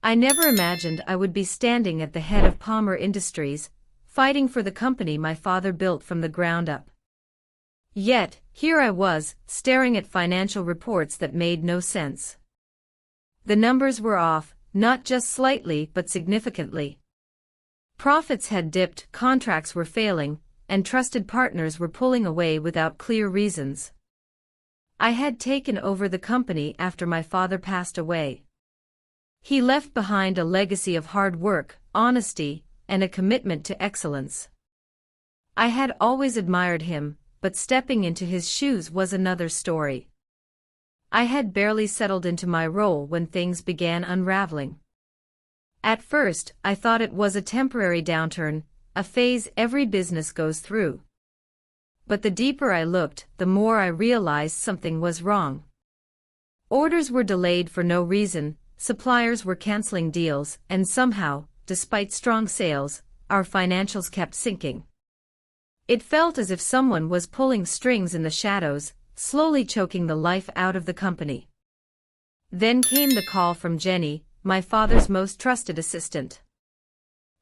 I never imagined I would be standing at the head of Palmer Industries, fighting for the company my father built from the ground up. Yet, here I was, staring at financial reports that made no sense. The numbers were off, not just slightly but significantly. Profits had dipped, contracts were failing, and trusted partners were pulling away without clear reasons. I had taken over the company after my father passed away. He left behind a legacy of hard work, honesty, and a commitment to excellence. I had always admired him, but stepping into his shoes was another story. I had barely settled into my role when things began unraveling. At first, I thought it was a temporary downturn, a phase every business goes through. But the deeper I looked, the more I realized something was wrong. Orders were delayed for no reason, suppliers were canceling deals, and somehow, despite strong sales, our financials kept sinking. It felt as if someone was pulling strings in the shadows, slowly choking the life out of the company. Then came the call from Jenny, my father's most trusted assistant.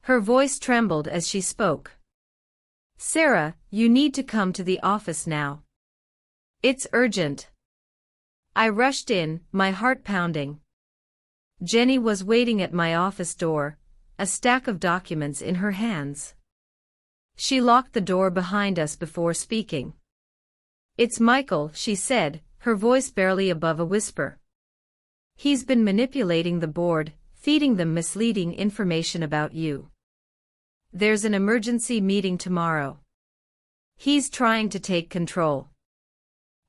Her voice trembled as she spoke. "Sarah, you need to come to the office now. It's urgent." I rushed in, my heart pounding. Jenny was waiting at my office door, a stack of documents in her hands. She locked the door behind us before speaking. "It's Michael," she said, her voice barely above a whisper. "He's been manipulating the board, feeding them misleading information about you. There's an emergency meeting tomorrow. He's trying to take control."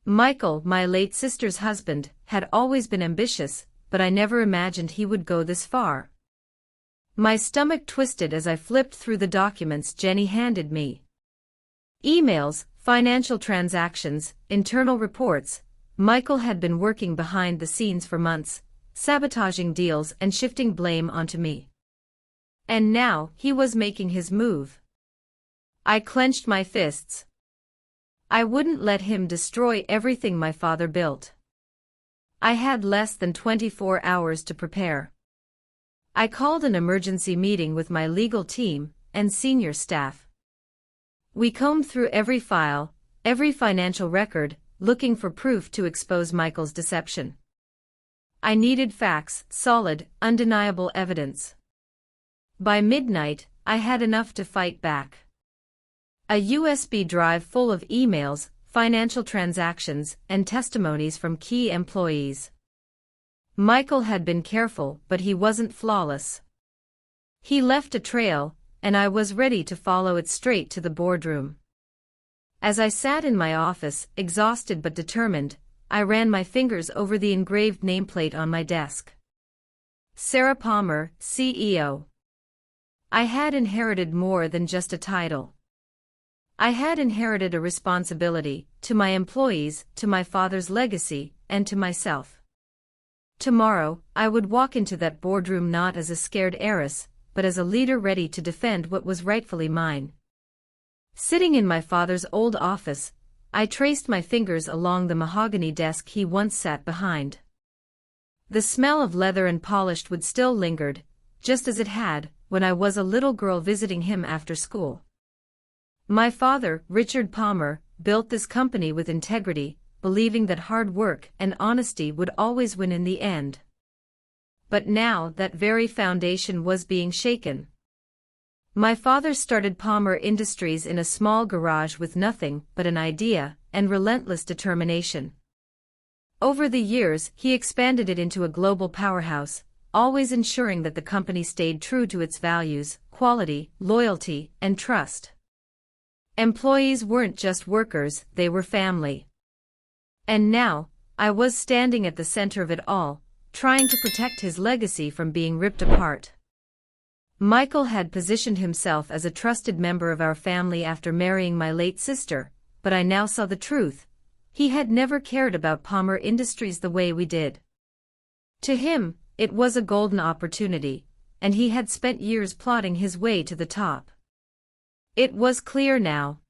Michael, my late sister's husband, had always been ambitious, but I never imagined he would go this far. My stomach twisted as I flipped through the documents Jenny handed me. Emails, financial transactions, internal reports. Michael had been working behind the scenes for months, sabotaging deals and shifting blame onto me. And now, he was making his move. I clenched my fists. I wouldn't let him destroy everything my father built. I had less than 24 hours to prepare. I called an emergency meeting with my legal team and senior staff. We combed through every file, every financial record, looking for proof to expose Michael's deception. I needed facts, solid, undeniable evidence. By midnight, I had enough to fight back. A USB drive full of emails, financial transactions, and testimonies from key employees. Michael had been careful, but he wasn't flawless. He left a trail, and I was ready to follow it straight to the boardroom. As I sat in my office, exhausted but determined, I ran my fingers over the engraved nameplate on my desk. Sarah Palmer, CEO. I had inherited more than just a title. I had inherited a responsibility, to my employees, to my father's legacy, and to myself. Tomorrow, I would walk into that boardroom not as a scared heiress, but as a leader ready to defend what was rightfully mine. Sitting in my father's old office, I traced my fingers along the mahogany desk he once sat behind. The smell of leather and polished wood still lingered, just as it had when I was a little girl visiting him after school. My father, Richard Palmer, built this company with integrity, believing that hard work and honesty would always win in the end. But now that very foundation was being shaken. My father started Palmer Industries in a small garage with nothing but an idea and relentless determination. Over the years, he expanded it into a global powerhouse, always ensuring that the company stayed true to its values, quality, loyalty, and trust. Employees weren't just workers, they were family. And now, I was standing at the center of it all, trying to protect his legacy from being ripped apart. Michael had positioned himself as a trusted member of our family after marrying my late sister, but I now saw the truth. He had never cared about Palmer Industries the way we did. To him, it was a golden opportunity, and he had spent years plotting his way to the top. It was clear now.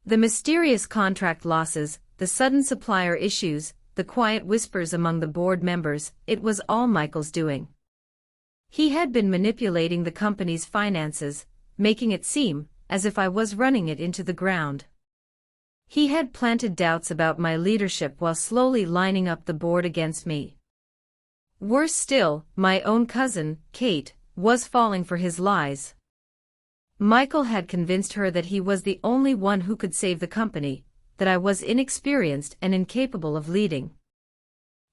The mysterious contract losses, the sudden supplier issues, the quiet whispers among the board members, it was all Michael's doing. He had been manipulating the company's finances, making it seem as if I was running it into the ground. He had planted doubts about my leadership while slowly lining up the board against me. Worse still, my own cousin, Kate, was falling for his lies. Michael had convinced her that he was the only one who could save the company, that I was inexperienced and incapable of leading.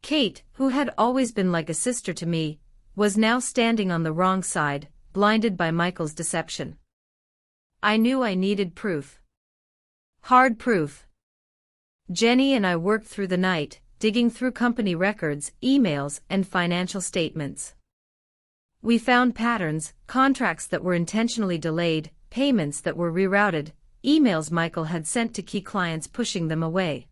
Kate, who had always been like a sister to me, was now standing on the wrong side, blinded by Michael's deception. I knew I needed proof. Hard proof. Jenny and I worked through the night, digging through company records, emails, and financial statements. We found patterns, contracts that were intentionally delayed, payments that were rerouted, emails Michael had sent to key clients pushing them away.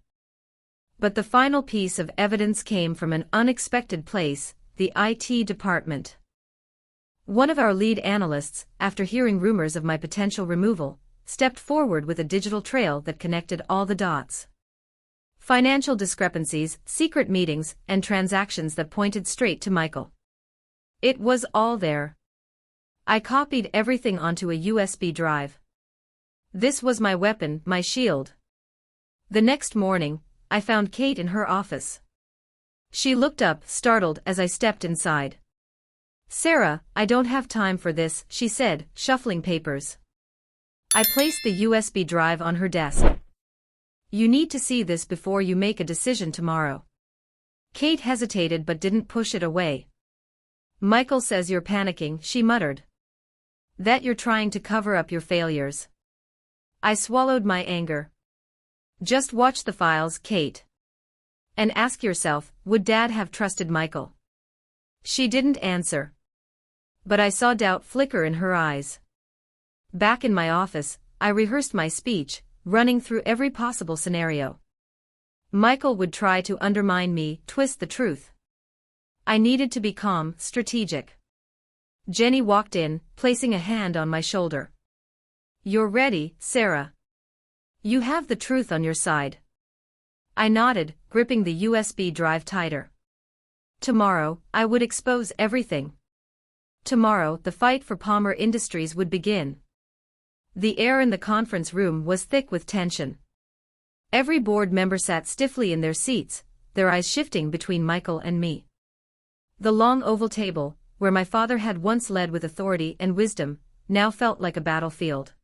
But the final piece of evidence came from an unexpected place, the IT department. One of our lead analysts, after hearing rumors of my potential removal, stepped forward with a digital trail that connected all the dots. Financial discrepancies, secret meetings, and transactions that pointed straight to Michael. It was all there. I copied everything onto a USB drive. This was my weapon, my shield. The next morning, I found Kate in her office. She looked up, startled, as I stepped inside. "Sarah, I don't have time for this," she said, shuffling papers. I placed the USB drive on her desk. "You need to see this before you make a decision tomorrow." Kate hesitated but didn't push it away. "Michael says you're panicking," she muttered. "That you're trying to cover up your failures." I swallowed my anger. "Just watch the files, Kate. And ask yourself, would Dad have trusted Michael?" She didn't answer. But I saw doubt flicker in her eyes. Back in my office, I rehearsed my speech, running through every possible scenario. Michael would try to undermine me, twist the truth. I needed to be calm, strategic. Jenny walked in, placing a hand on my shoulder. "You're ready, Sarah. You have the truth on your side." I nodded, gripping the USB drive tighter. Tomorrow, I would expose everything. Tomorrow, the fight for Palmer Industries would begin. The air in the conference room was thick with tension. Every board member sat stiffly in their seats, their eyes shifting between Michael and me. The long oval table, where my father had once led with authority and wisdom, now felt like a battlefield.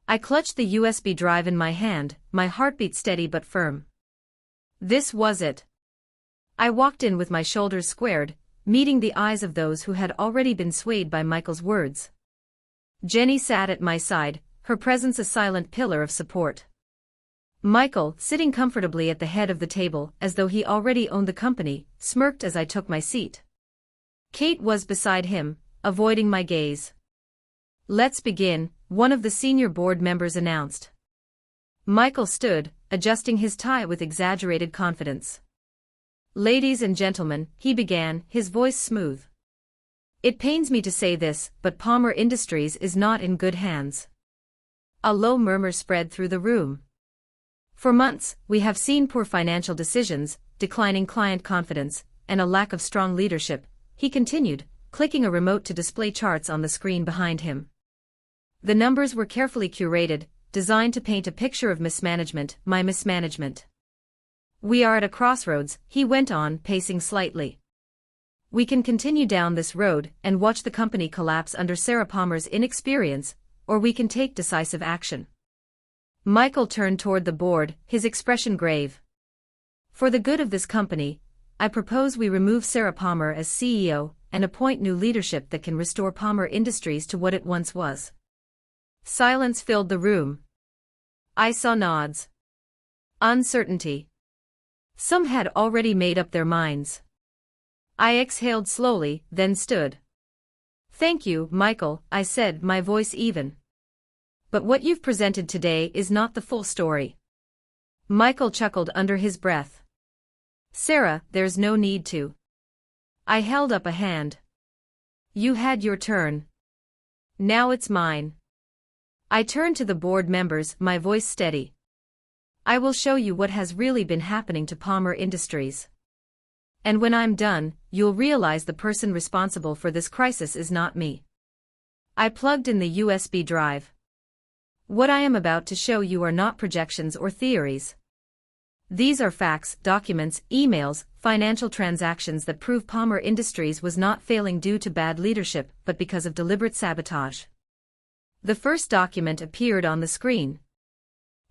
I clutched the USB drive in my hand, my heartbeat steady but firm. This was it. I walked in with my shoulders squared, meeting the eyes of those who had already been swayed by Michael's words. Jenny sat at my side, her presence a silent pillar of support. Michael, sitting comfortably at the head of the table as though he already owned the company, smirked as I took my seat. Kate was beside him, avoiding my gaze. "Let's begin," one of the senior board members announced. Michael stood, adjusting his tie with exaggerated confidence. "Ladies and gentlemen," he began, his voice smooth. "It pains me to say this, but Palmer Industries is not in good hands." A low murmur spread through the room. "For months, we have seen poor financial decisions, declining client confidence, and a lack of strong leadership," he continued, clicking a remote to display charts on the screen behind him. The numbers were carefully curated, designed to paint a picture of mismanagement, my mismanagement. "We are at a crossroads," he went on, pacing slightly. "We can continue down this road and watch the company collapse under Sarah Palmer's inexperience, or we can take decisive action." Michael turned toward the board, his expression grave. "For the good of this company, I propose we remove Sarah Palmer as CEO and appoint new leadership that can restore Palmer Industries to what it once was." Silence filled the room. I saw nods. Uncertainty. Some had already made up their minds. I exhaled slowly, then stood. "Thank you, Michael," I said, my voice even. "But what you've presented today is not the full story." Michael chuckled under his breath. "Sarah, there's no need to." I held up a hand. "You had your turn. Now it's mine." I turned to the board members, my voice steady. "I will show you what has really been happening to Palmer Industries. And when I'm done, you'll realize the person responsible for this crisis is not me. I plugged in the USB drive. What I am about to show you are not projections or theories. These are facts, documents, emails, financial transactions that prove Palmer Industries was not failing due to bad leadership but because of deliberate sabotage. The first document appeared on the screen.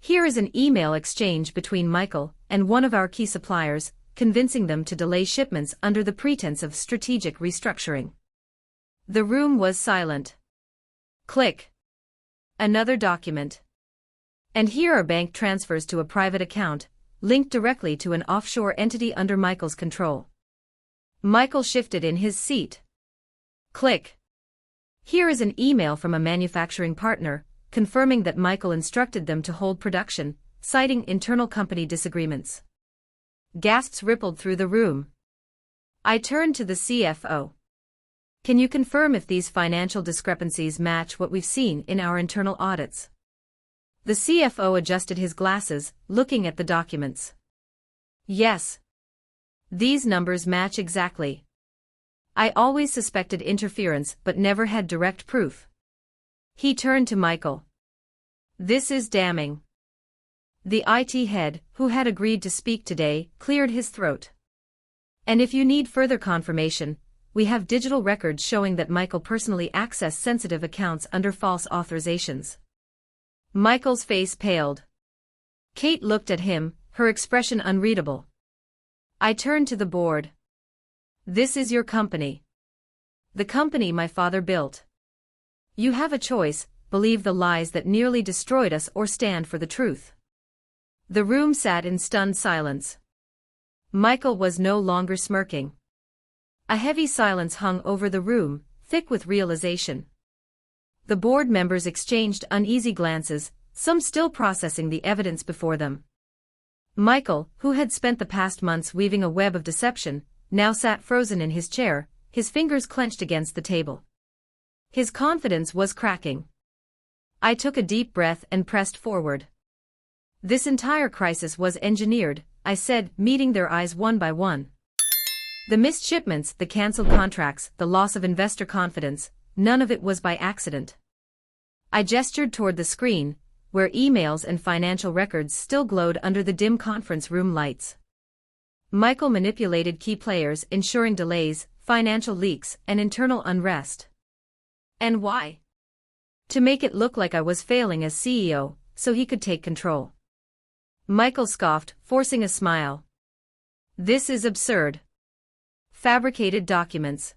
Here is an email exchange between Michael and one of our key suppliers, convincing them to delay shipments under the pretense of strategic restructuring. The room was silent. Click. Another document. And here are bank transfers to a private account, linked directly to an offshore entity under Michael's control. Michael shifted in his seat. Click. Here is an email from a manufacturing partner, confirming that Michael instructed them to hold production, citing internal company disagreements. Gasps rippled through the room. I turned to the CFO. Can you confirm if these financial discrepancies match what we've seen in our internal audits? The CFO adjusted his glasses, looking at the documents. Yes. These numbers match exactly. I always suspected interference but never had direct proof. He turned to Michael. This is damning. The IT head, who had agreed to speak today, cleared his throat. And if you need further confirmation, we have digital records showing that Michael personally accessed sensitive accounts under false authorizations. Michael's face paled. Kate looked at him, her expression unreadable. I turned to the board. This is your company. The company my father built. You have a choice: believe the lies that nearly destroyed us or stand for the truth. The room sat in stunned silence. Michael was no longer smirking. A heavy silence hung over the room, thick with realization. The board members exchanged uneasy glances, some still processing the evidence before them. Michael, who had spent the past months weaving a web of deception, now sat frozen in his chair, his fingers clenched against the table. His confidence was cracking. I took a deep breath and pressed forward. This entire crisis was engineered, I said, meeting their eyes one by one. The missed shipments, the cancelled contracts, the loss of investor confidence, none of it was by accident. I gestured toward the screen, where emails and financial records still glowed under the dim conference room lights. Michael manipulated key players, ensuring delays, financial leaks, and internal unrest. And why? To make it look like I was failing as CEO, so he could take control. Michael scoffed, forcing a smile. This is absurd. Fabricated documents.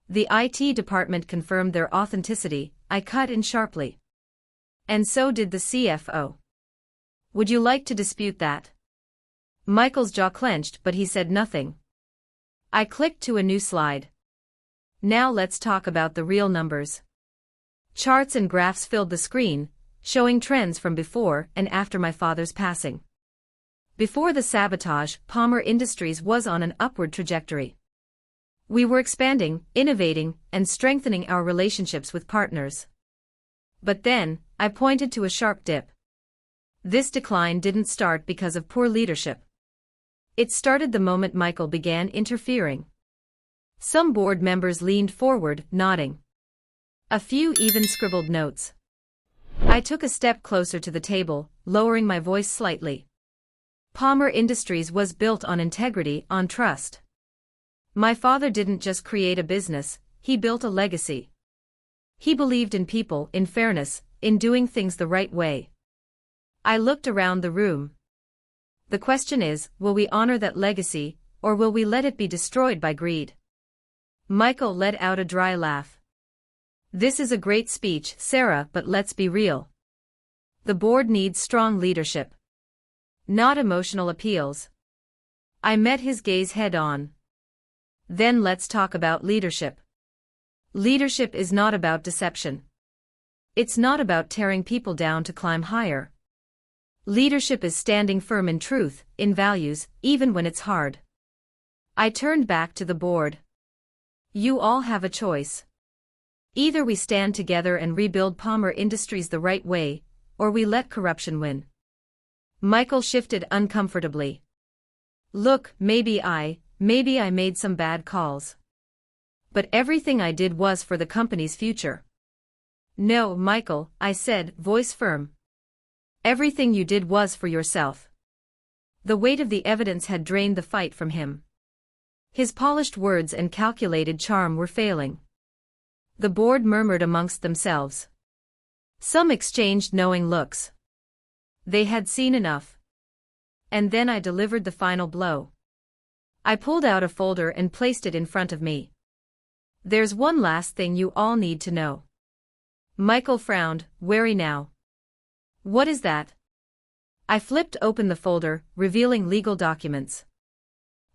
The IT department confirmed their authenticity, I cut in sharply. And so did the CFO. Would you like to dispute that? Michael's jaw clenched, but he said nothing. I clicked to a new slide. Now let's talk about the real numbers. Charts and graphs filled the screen, showing trends from before and after my father's passing. Before the sabotage, Palmer Industries was on an upward trajectory. We were expanding, innovating, and strengthening our relationships with partners. But then, I pointed to a sharp dip. This decline didn't start because of poor leadership. It started the moment Michael began interfering. Some board members leaned forward, nodding. A few even scribbled notes. I took a step closer to the table, lowering my voice slightly. Palmer Industries was built on integrity, on trust. My father didn't just create a business, he built a legacy. He believed in people, in fairness, in doing things the right way. I looked around the room. The question is, will we honor that legacy, or will we let it be destroyed by greed? Michael let out a dry laugh. This is a great speech, Sarah, but let's be real. The board needs strong leadership. Not emotional appeals. I met his gaze head on. Then let's talk about leadership. Leadership is not about deception. It's not about tearing people down to climb higher. Leadership is standing firm in truth, in values, even when it's hard. I turned back to the board. You all have a choice. Either we stand together and rebuild Palmer Industries the right way, or we let corruption win. Michael shifted uncomfortably. Look, maybe I maybe I made some bad calls. But everything I did was for the company's future. No, Michael, I said, voice firm. Everything you did was for yourself. The weight of the evidence had drained the fight from him. His polished words and calculated charm were failing. The board murmured amongst themselves. Some exchanged knowing looks. They had seen enough. And then I delivered the final blow. I pulled out a folder and placed it in front of me. There's one last thing you all need to know. Michael frowned, wary now. What is that? I flipped open the folder, revealing legal documents.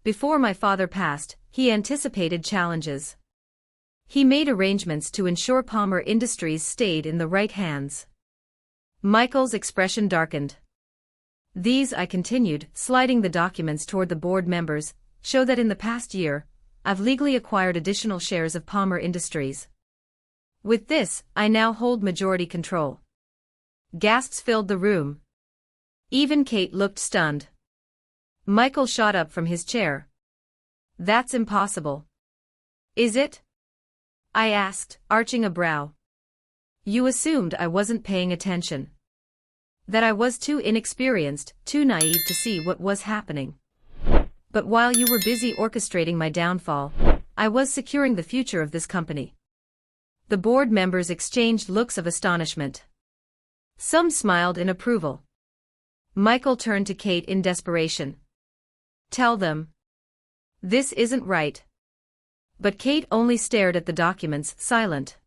Before my father passed, he anticipated challenges. He made arrangements to ensure Palmer Industries stayed in the right hands. Michael's expression darkened. These, I continued, sliding the documents toward the board members, show that in the past year, I've legally acquired additional shares of Palmer Industries. With this, I now hold majority control. Gasps filled the room. Even Kate looked stunned. Michael shot up from his chair. That's impossible. Is it? I asked, arching a brow. You assumed I wasn't paying attention. That I was too inexperienced, too naive to see what was happening. But while you were busy orchestrating my downfall, I was securing the future of this company. The board members exchanged looks of astonishment. Some smiled in approval. Michael turned to Kate in desperation. Tell them. This isn't right. But Kate only stared at the documents, silent.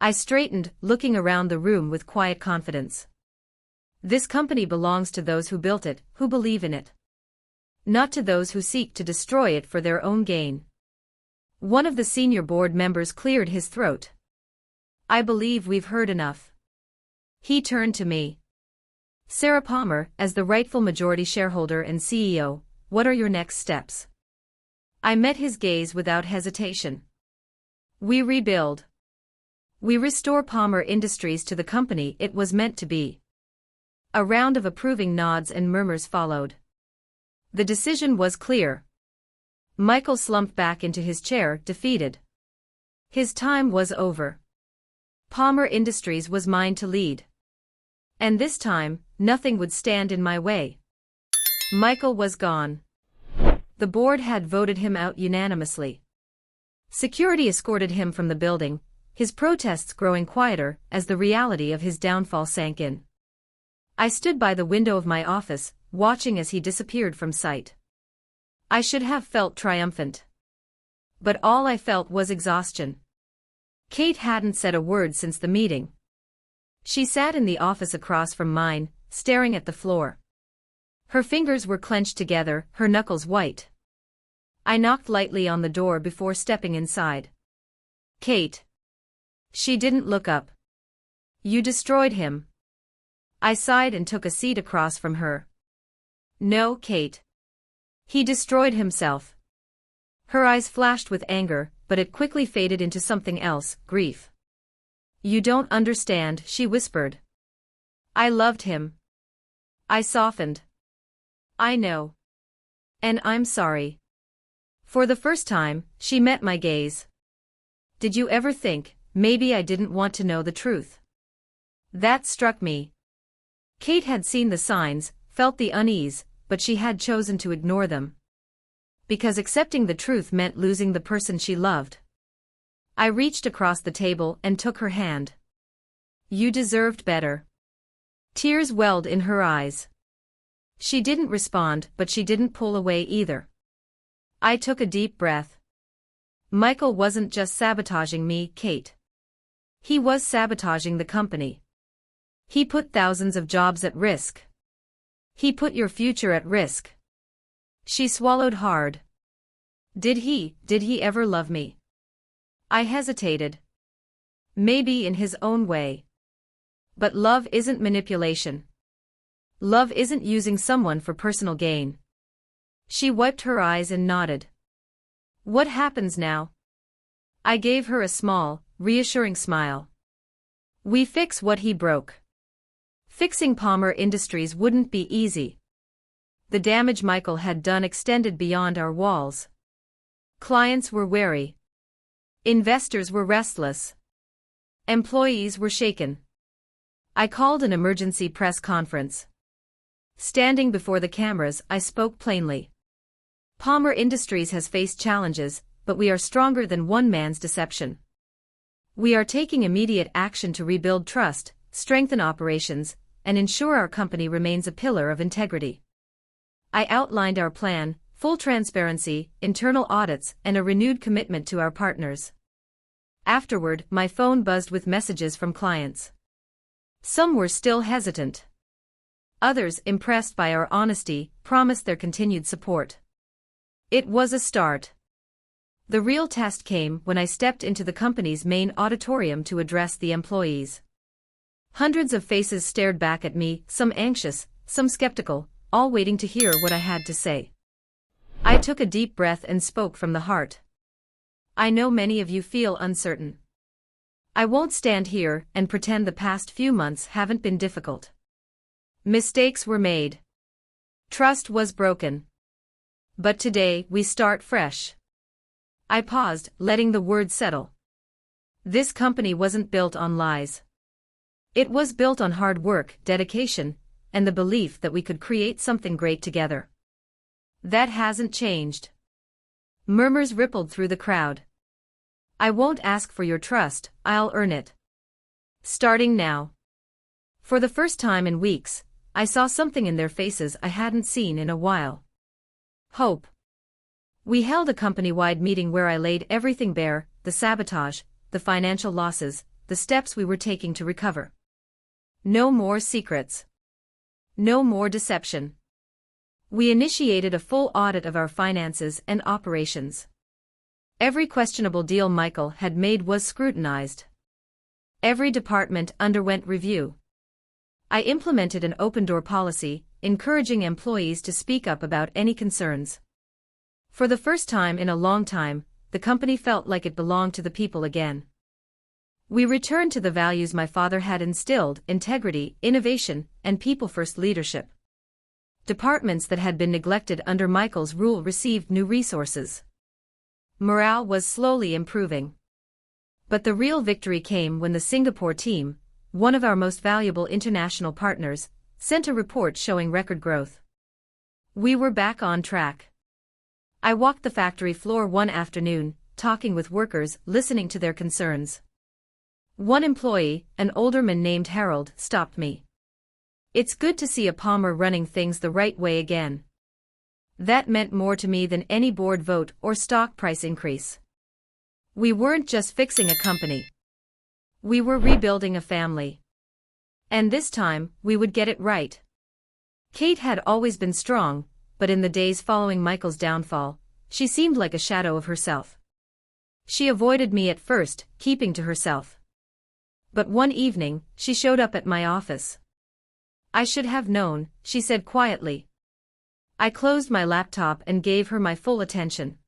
I straightened, looking around the room with quiet confidence. This company belongs to those who built it, who believe in it. Not to those who seek to destroy it for their own gain. One of the senior board members cleared his throat. I believe we've heard enough. He turned to me. Sarah Palmer, as the rightful majority shareholder and CEO, what are your next steps? I met his gaze without hesitation. We rebuild. We restore Palmer Industries to the company it was meant to be. A round of approving nods and murmurs followed. The decision was clear. Michael slumped back into his chair, defeated. His time was over. Palmer Industries was mine to lead. And this time, nothing would stand in my way. Michael was gone. The board had voted him out unanimously. Security escorted him from the building, his protests growing quieter as the reality of his downfall sank in. I stood by the window of my office, watching as he disappeared from sight. I should have felt triumphant. But all I felt was exhaustion. Kate hadn't said a word since the meeting. She sat in the office across from mine, staring at the floor. Her fingers were clenched together, her knuckles white. I knocked lightly on the door before stepping inside. Kate. She didn't look up. You destroyed him. I sighed and took a seat across from her. No, Kate. He destroyed himself. Her eyes flashed with anger, but it quickly faded into something else, grief. You don't understand, she whispered. I loved him. I softened. I know. And I'm sorry. For the first time, she met my gaze. Did you ever think, maybe I didn't want to know the truth? That struck me. Kate had seen the signs, felt the unease, but she had chosen to ignore them. Because accepting the truth meant losing the person she loved. I reached across the table and took her hand. You deserved better. Tears welled in her eyes. She didn't respond, but she didn't pull away either. I took a deep breath. Michael wasn't just sabotaging me, Kate. He was sabotaging the company. He put thousands of jobs at risk. He put your future at risk. She swallowed hard. Did he ever love me? I hesitated. Maybe in his own way. But love isn't manipulation. Love isn't using someone for personal gain. She wiped her eyes and nodded. What happens now? I gave her a small, reassuring smile. We fix what he broke. Fixing Palmer Industries wouldn't be easy. The damage Michael had done extended beyond our walls. Clients were wary. Investors were restless. Employees were shaken. I called an emergency press conference. Standing before the cameras, I spoke plainly. Palmer Industries has faced challenges, but we are stronger than one man's deception. We are taking immediate action to rebuild trust, strengthen operations, and ensure our company remains a pillar of integrity. I outlined our plan: full transparency, internal audits, and a renewed commitment to our partners. Afterward, my phone buzzed with messages from clients. Some were still hesitant. Others, impressed by our honesty, promised their continued support. It was a start. The real test came when I stepped into the company's main auditorium to address the employees. Hundreds of faces stared back at me, some anxious, some skeptical, all waiting to hear what I had to say. I took a deep breath and spoke from the heart. I know many of you feel uncertain. I won't stand here and pretend the past few months haven't been difficult. Mistakes were made. Trust was broken. But today we start fresh. I paused, letting the words settle. This company wasn't built on lies. It was built on hard work, dedication, and the belief that we could create something great together. That hasn't changed. Murmurs rippled through the crowd. I won't ask for your trust, I'll earn it. Starting now. For the first time in weeks, I saw something in their faces I hadn't seen in a while. Hope. We held a company-wide meeting where I laid everything bare: the sabotage, the financial losses, the steps we were taking to recover. No more secrets. No more deception. We initiated a full audit of our finances and operations. Every questionable deal Michael had made was scrutinized. Every department underwent review. I implemented an open-door policy, encouraging employees to speak up about any concerns. For the first time in a long time, the company felt like it belonged to the people again. We returned to the values my father had instilled: integrity, innovation, and people-first leadership. Departments that had been neglected under Michael's rule received new resources. Morale was slowly improving. But the real victory came when the Singapore team, one of our most valuable international partners, sent a report showing record growth. We were back on track. I walked the factory floor one afternoon, talking with workers, listening to their concerns. One employee, an older man named Harold, stopped me. "It's good to see a Palmer running things the right way again." That meant more to me than any board vote or stock price increase. We weren't just fixing a company. We were rebuilding a family. And this time, we would get it right. Kate had always been strong, but in the days following Michael's downfall, she seemed like a shadow of herself. She avoided me at first, keeping to herself. But one evening, she showed up at my office. "I should have known," she said quietly. I closed my laptop and gave her my full attention.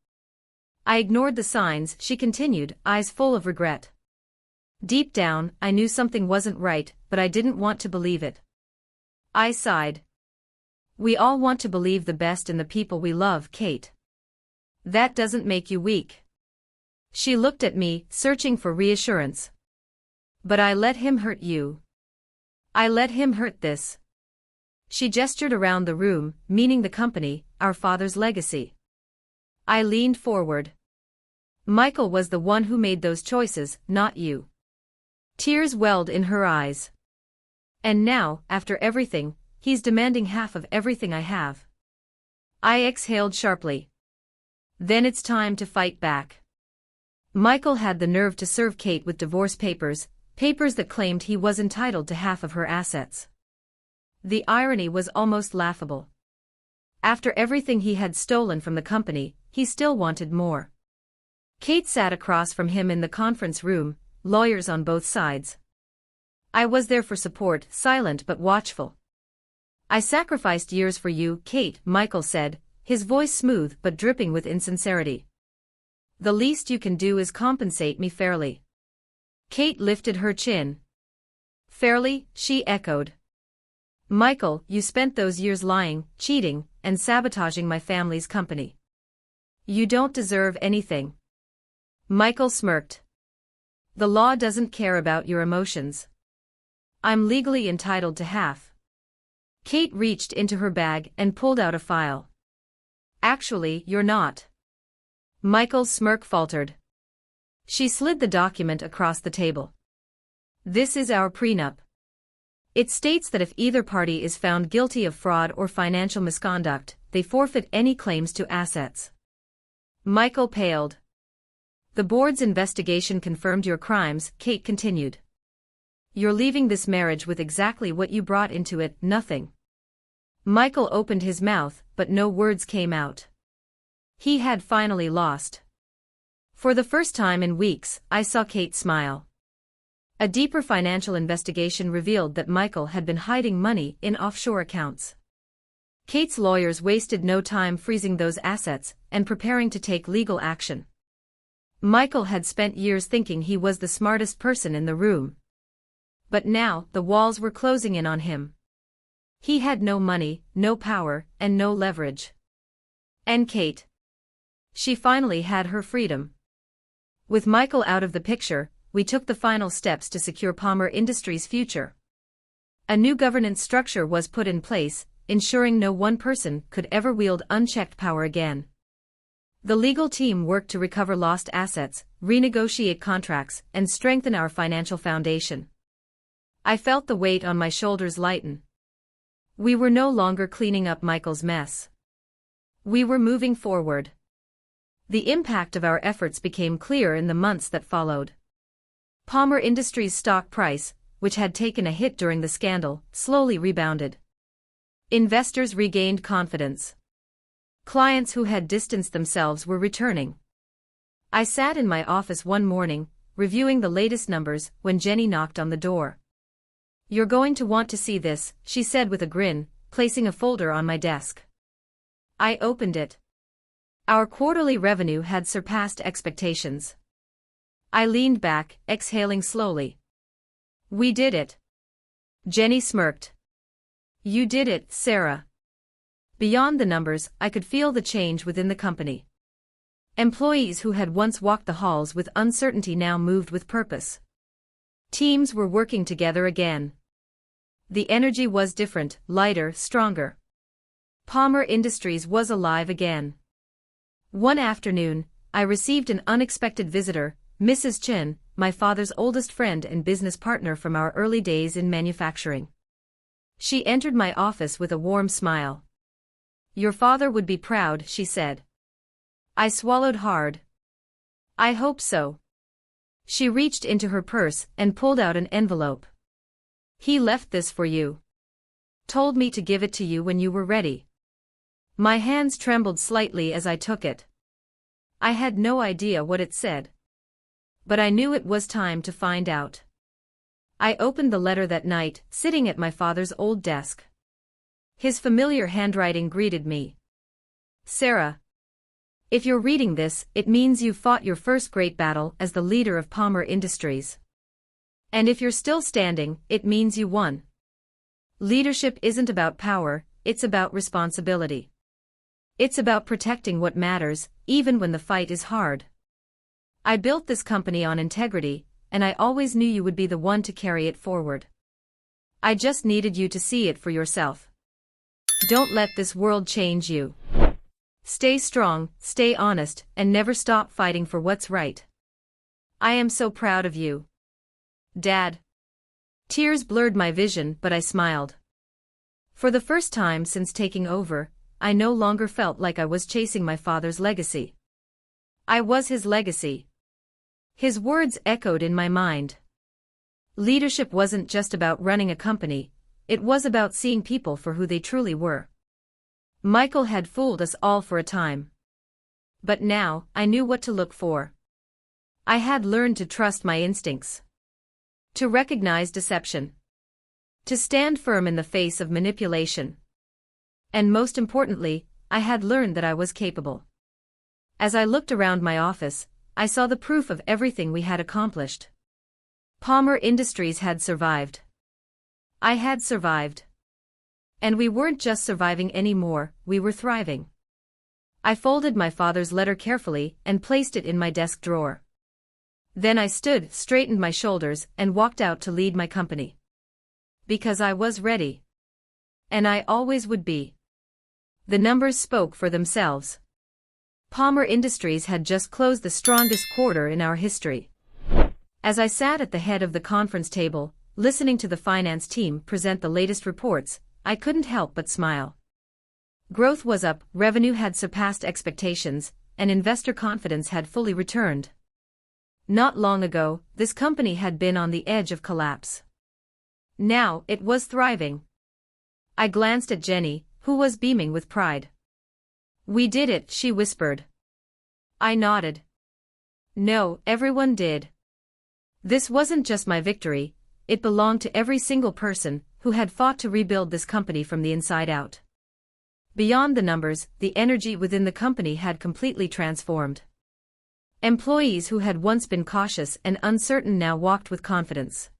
"I ignored the signs," she continued, eyes full of regret. Deep down, I knew something wasn't right, but I didn't want to believe it. I sighed. "We all want to believe the best in the people we love, Kate. That doesn't make you weak." She looked at me, searching for reassurance. "But I let him hurt you. I let him hurt this." She gestured around the room, meaning the company, our father's legacy. I leaned forward. "Michael was the one who made those choices, not you." Tears welled in her eyes. "And now, after everything, he's demanding half of everything I have." I exhaled sharply. "Then it's time to fight back." Michael had the nerve to serve Kate with divorce papers, papers that claimed he was entitled to half of her assets. The irony was almost laughable. After everything he had stolen from the company, he still wanted more. Kate sat across from him in the conference room, lawyers on both sides. I was there for support, silent but watchful. "I sacrificed years for you, Kate," Michael said, his voice smooth but dripping with insincerity. "The least you can do is compensate me fairly." Kate lifted her chin. "Fairly?" she echoed. Michael, you spent those years lying, cheating, and sabotaging my family's company. You don't deserve anything. Michael smirked. The law doesn't care about your emotions. I'm legally entitled to half. Kate reached into her bag and pulled out a file. Actually, you're not. Michael's smirk faltered. She slid the document across the table. This is our prenup. It states that if either party is found guilty of fraud or financial misconduct, they forfeit any claims to assets. Michael paled. The board's investigation confirmed your crimes, Kate continued. You're leaving this marriage with exactly what you brought into it, nothing. Michael opened his mouth, but no words came out. He had finally lost. For the first time in weeks, I saw Kate smile. A deeper financial investigation revealed that Michael had been hiding money in offshore accounts. Kate's lawyers wasted no time freezing those assets and preparing to take legal action. Michael had spent years thinking he was the smartest person in the room. But now, the walls were closing in on him. He had no money, no power, and no leverage. And Kate. She finally had her freedom. With Michael out of the picture, we took the final steps to secure Palmer Industries' future. A new governance structure was put in place, ensuring no one person could ever wield unchecked power again. The legal team worked to recover lost assets, renegotiate contracts, and strengthen our financial foundation. I felt the weight on my shoulders lighten. We were no longer cleaning up Michael's mess. We were moving forward. The impact of our efforts became clear in the months that followed. Palmer Industries' stock price, which had taken a hit during the scandal, slowly rebounded. Investors regained confidence. Clients who had distanced themselves were returning. I sat in my office one morning, reviewing the latest numbers, when Jenny knocked on the door. You're going to want to see this, she said with a grin, placing a folder on my desk. I opened it. Our quarterly revenue had surpassed expectations. I leaned back, exhaling slowly. We did it. Jenny smirked. You did it, Sarah. Beyond the numbers, I could feel the change within the company. Employees who had once walked the halls with uncertainty now moved with purpose. Teams were working together again. The energy was different, lighter, stronger. Palmer Industries was alive again. One afternoon, I received an unexpected visitor, Mrs. Chen, my father's oldest friend and business partner from our early days in manufacturing. She entered my office with a warm smile. Your father would be proud, she said. I swallowed hard. I hope so. She reached into her purse and pulled out an envelope. He left this for you. Told me to give it to you when you were ready. My hands trembled slightly as I took it. I had no idea what it said. But I knew it was time to find out. I opened the letter that night, sitting at my father's old desk. His familiar handwriting greeted me. Sarah. If you're reading this, it means you fought your first great battle as the leader of Palmer Industries. And if you're still standing, it means you won. Leadership isn't about power, it's about responsibility. It's about protecting what matters, even when the fight is hard. I built this company on integrity, and I always knew you would be the one to carry it forward. I just needed you to see it for yourself. Don't let this world change you. Stay strong, stay honest, and never stop fighting for what's right. I am so proud of you. Dad. Tears blurred my vision, but I smiled. For the first time since taking over, I no longer felt like I was chasing my father's legacy. I was his legacy. His words echoed in my mind. Leadership wasn't just about running a company, it was about seeing people for who they truly were. Michael had fooled us all for a time. But now, I knew what to look for. I had learned to trust my instincts. To recognize deception. To stand firm in the face of manipulation. And most importantly, I had learned that I was capable. As I looked around my office, I saw the proof of everything we had accomplished. Palmer Industries had survived. I had survived. And we weren't just surviving anymore, we were thriving. I folded my father's letter carefully and placed it in my desk drawer. Then I stood, straightened my shoulders, and walked out to lead my company. Because I was ready. And I always would be. The numbers spoke for themselves. Palmer Industries had just closed the strongest quarter in our history. As I sat at the head of the conference table, listening to the finance team present the latest reports, I couldn't help but smile. Growth was up, revenue had surpassed expectations, and investor confidence had fully returned. Not long ago, this company had been on the edge of collapse. Now, it was thriving. I glanced at Jenny, who was beaming with pride. "We did it," she whispered. I nodded. No, everyone did. This wasn't just my victory, it belonged to every single person who had fought to rebuild this company from the inside out. Beyond the numbers, the energy within the company had completely transformed. Employees who had once been cautious and uncertain now walked with confidence.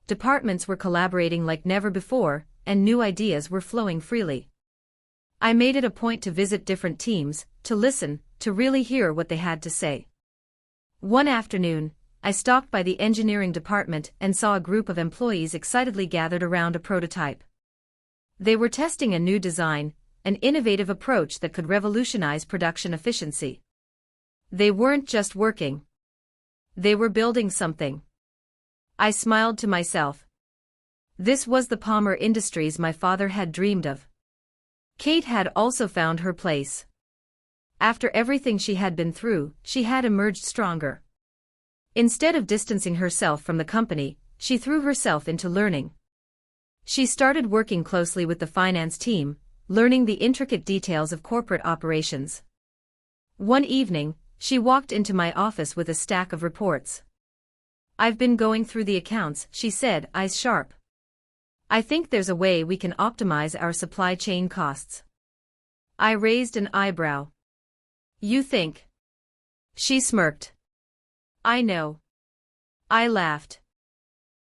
Departments were collaborating like never before, and new ideas were flowing freely. I made it a point to visit different teams, to listen, to really hear what they had to say. One afternoon, I stopped by the engineering department and saw a group of employees excitedly gathered around a prototype. They were testing a new design, an innovative approach that could revolutionize production efficiency. They weren't just working. They were building something. I smiled to myself. This was the Palmer Industries my father had dreamed of. Kate had also found her place. After everything she had been through, she had emerged stronger. Instead of distancing herself from the company, she threw herself into learning. She started working closely with the finance team, learning the intricate details of corporate operations. One evening, she walked into my office with a stack of reports. "I've been going through the accounts," she said, eyes sharp. "I think there's a way we can optimize our supply chain costs." I raised an eyebrow. "You think?" She smirked. "I know." I laughed.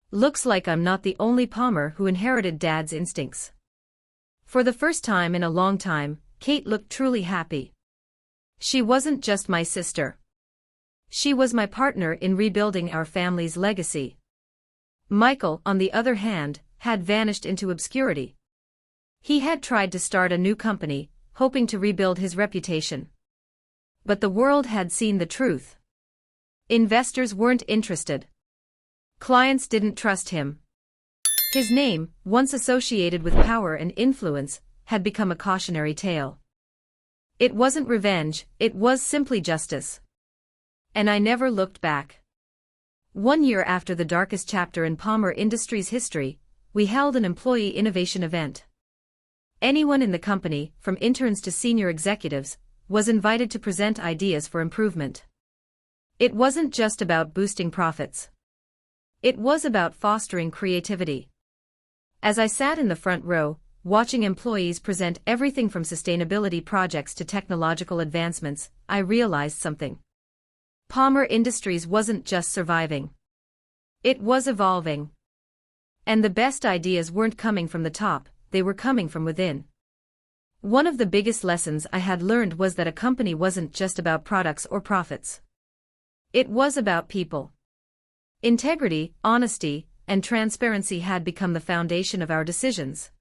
Looks like I'm not the only Palmer who inherited Dad's instincts. For the first time in a long time, Kate looked truly happy. She wasn't just my sister. She was my partner in rebuilding our family's legacy. Michael, on the other hand, had vanished into obscurity. He had tried to start a new company, hoping to rebuild his reputation. But the world had seen the truth. Investors weren't interested. Clients didn't trust him. His name, once associated with power and influence, had become a cautionary tale. It wasn't revenge, it was simply justice. And I never looked back. 1 year after the darkest chapter in Palmer Industries' history, we held an employee innovation event. Anyone in the company, from interns to senior executives, was invited to present ideas for improvement. It wasn't just about boosting profits. It was about fostering creativity. As I sat in the front row, watching employees present everything from sustainability projects to technological advancements, I realized something. Palmer Industries wasn't just surviving. It was evolving. And the best ideas weren't coming from the top, they were coming from within. One of the biggest lessons I had learned was that a company wasn't just about products or profits. It was about people. Integrity, honesty, and transparency had become the foundation of our decisions.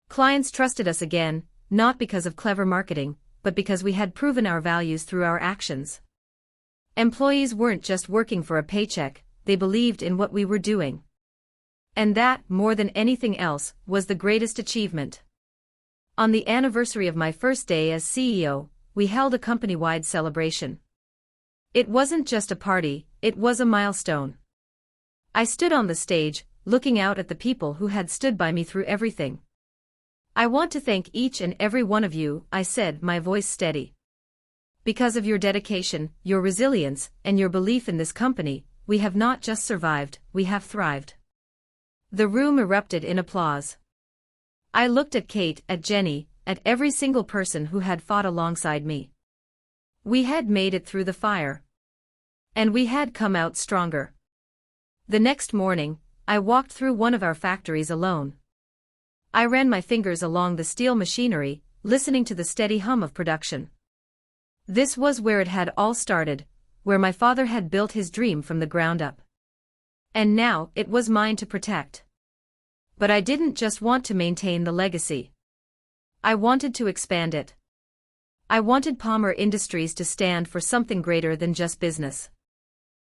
Clients trusted us again, not because of clever marketing, but because we had proven our values through our actions. Employees weren't just working for a paycheck, they believed in what we were doing. And that, more than anything else, was the greatest achievement. On the anniversary of my first day as CEO, we held a company-wide celebration. It wasn't just a party, it was a milestone. I stood on the stage, looking out at the people who had stood by me through everything. "I want to thank each and every one of you," I said, my voice steady. "Because of your dedication, your resilience, and your belief in this company, we have not just survived, we have thrived." The room erupted in applause. I looked at Kate, at Jenny, at every single person who had fought alongside me. We had made it through the fire. And we had come out stronger. The next morning, I walked through one of our factories alone. I ran my fingers along the steel machinery, listening to the steady hum of production. This was where it had all started, where my father had built his dream from the ground up. And now, it was mine to protect. But I didn't just want to maintain the legacy. I wanted to expand it. I wanted Palmer Industries to stand for something greater than just business.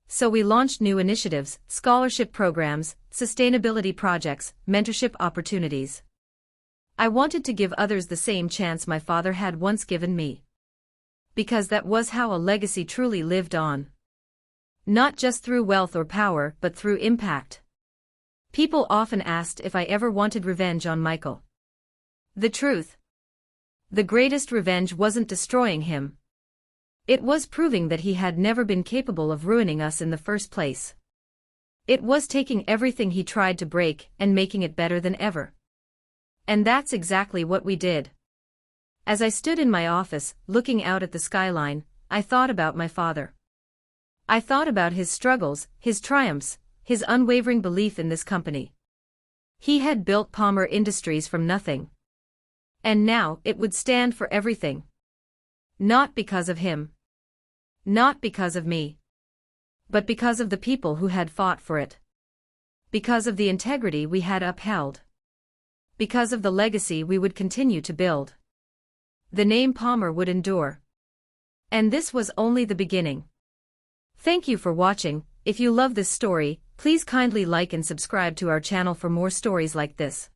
So we launched new initiatives, scholarship programs, sustainability projects, mentorship opportunities. I wanted to give others the same chance my father had once given me. Because that was how a legacy truly lived on. Not just through wealth or power, but through impact. People often asked if I ever wanted revenge on Michael. The truth. The greatest revenge wasn't destroying him. It was proving that he had never been capable of ruining us in the first place. It was taking everything he tried to break and making it better than ever. And that's exactly what we did. As I stood in my office, looking out at the skyline, I thought about my father. I thought about his struggles, his triumphs, his unwavering belief in this company. He had built Palmer Industries from nothing. And now, it would stand for everything. Not because of him. Not because of me. But because of the people who had fought for it. Because of the integrity we had upheld. Because of the legacy we would continue to build. The name Palmer would endure. And this was only the beginning. Thank you for watching. If you love this story, please kindly like and subscribe to our channel for more stories like this.